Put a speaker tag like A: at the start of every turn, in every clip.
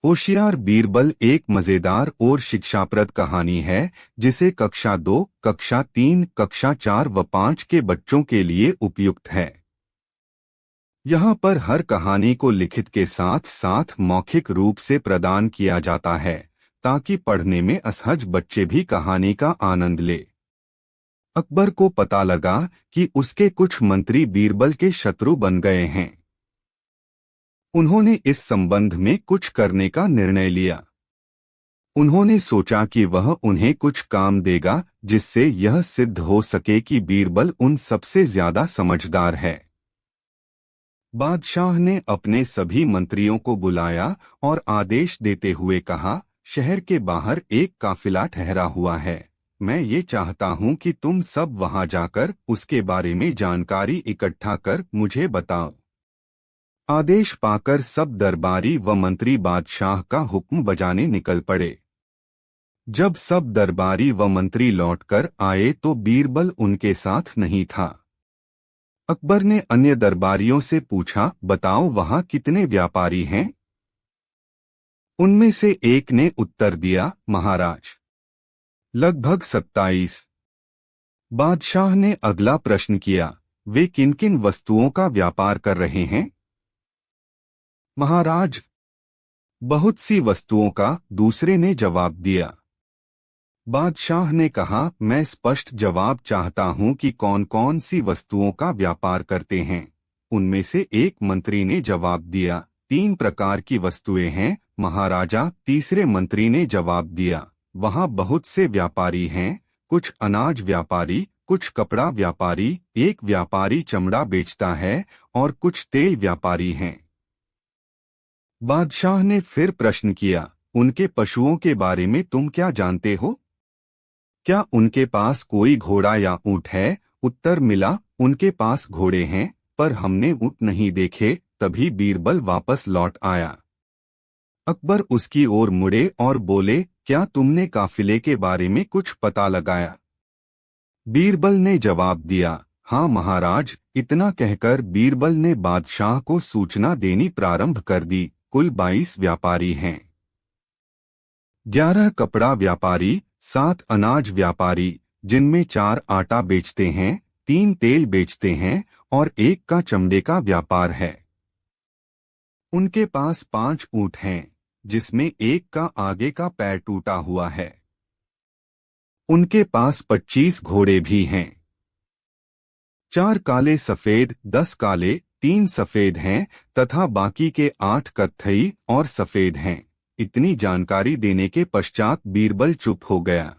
A: होशियार बीरबल एक मजेदार और शिक्षाप्रद कहानी है जिसे कक्षा 2, कक्षा 3, कक्षा 4 व 5 के बच्चों के लिए उपयुक्त है। यहाँ पर हर कहानी को लिखित के साथ साथ मौखिक रूप से प्रदान किया जाता है ताकि पढ़ने में असहज बच्चे भी कहानी का आनंद ले। अकबर को पता लगा कि उसके कुछ मंत्री बीरबल के शत्रु बन गए हैं। उन्होंने इस संबंध में कुछ करने का निर्णय लिया। उन्होंने सोचा कि वह उन्हें कुछ काम देगा जिससे यह सिद्ध हो सके कि बीरबल उन सबसे ज्यादा समझदार है। बादशाह ने अपने सभी मंत्रियों को बुलाया और आदेश देते हुए कहा, शहर के बाहर एक काफिला ठहरा हुआ है। मैं ये चाहता हूँ कि तुम सब वहां जाकर उसके बारे में जानकारी इकट्ठा कर मुझे बताओ। आदेश पाकर सब दरबारी व मंत्री बादशाह का हुक्म बजाने निकल पड़े। जब सब दरबारी व मंत्री लौटकर आए तो बीरबल उनके साथ नहीं था। अकबर ने अन्य दरबारियों से पूछा, बताओ वहां कितने व्यापारी हैं? उनमें से एक ने उत्तर दिया, महाराज, लगभग 27। बादशाह ने अगला प्रश्न किया, वे किन किन वस्तुओं का व्यापार कर रहे हैं? महाराज, बहुत सी वस्तुओं का, दूसरे ने जवाब दिया। बादशाह ने कहा, मैं स्पष्ट जवाब चाहता हूं कि कौन कौन सी वस्तुओं का व्यापार करते हैं। उनमें से एक मंत्री ने जवाब दिया, 3 प्रकार की वस्तुएं हैं महाराजा। तीसरे मंत्री ने जवाब दिया, वहां बहुत से व्यापारी हैं, कुछ अनाज व्यापारी, कुछ कपड़ा व्यापारी, एक व्यापारी चमड़ा बेचता है और कुछ तेल व्यापारी हैं। बादशाह ने फिर प्रश्न किया, उनके पशुओं के बारे में तुम क्या जानते हो? क्या उनके पास कोई घोड़ा या ऊंट है? उत्तर मिला, उनके पास घोड़े हैं, पर हमने ऊंट नहीं देखे। तभी बीरबल वापस लौट आया। अकबर उसकी ओर मुड़े और बोले, क्या तुमने काफिले के बारे में कुछ पता लगाया? बीरबल ने जवाब दिया, हाँ महाराज। इतना कहकर बीरबल ने बादशाह को सूचना देनी प्रारंभ कर दी। कुल 22 व्यापारी हैं। 11 कपड़ा व्यापारी, 7 अनाज व्यापारी, जिनमें 4 आटा बेचते हैं, 3 तेल बेचते हैं और 1 का चमड़े का व्यापार है। उनके पास 5 ऊंट हैं, जिसमें 1 का आगे का पैर टूटा हुआ है। उनके पास 25 घोड़े भी हैं। 4 काले सफेद, 10 काले, 3 सफेद हैं तथा बाकी के 8 कत्थई और सफेद हैं। इतनी जानकारी देने के पश्चात बीरबल चुप हो गया।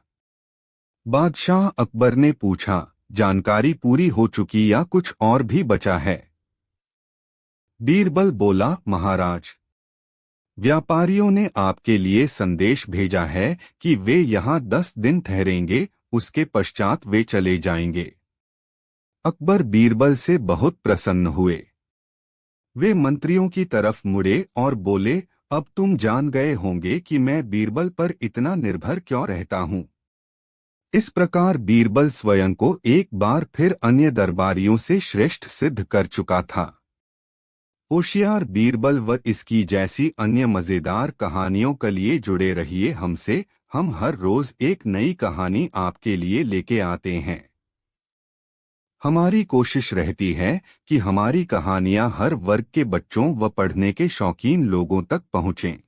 A: बादशाह अकबर ने पूछा, जानकारी पूरी हो चुकी या कुछ और भी बचा है? बीरबल बोला, महाराज, व्यापारियों ने आपके लिए संदेश भेजा है कि वे यहाँ 10 दिन ठहरेंगे, उसके पश्चात वे चले जाएंगे। अकबर बीरबल से बहुत प्रसन्न हुए। वे मंत्रियों की तरफ मुड़े और बोले, अब तुम जान गए होंगे कि मैं बीरबल पर इतना निर्भर क्यों रहता हूँ। इस प्रकार बीरबल स्वयं को एक बार फिर अन्य दरबारियों से श्रेष्ठ सिद्ध कर चुका था। होशियार बीरबल व इसकी जैसी अन्य मजेदार कहानियों के लिए जुड़े रहिए हमसे। हम हर रोज एक नई कहानी आपके लिए लेके आते हैं। हमारी कोशिश रहती है कि हमारी कहानियां हर वर्ग के बच्चों व पढ़ने के शौकीन लोगों तक पहुँचें।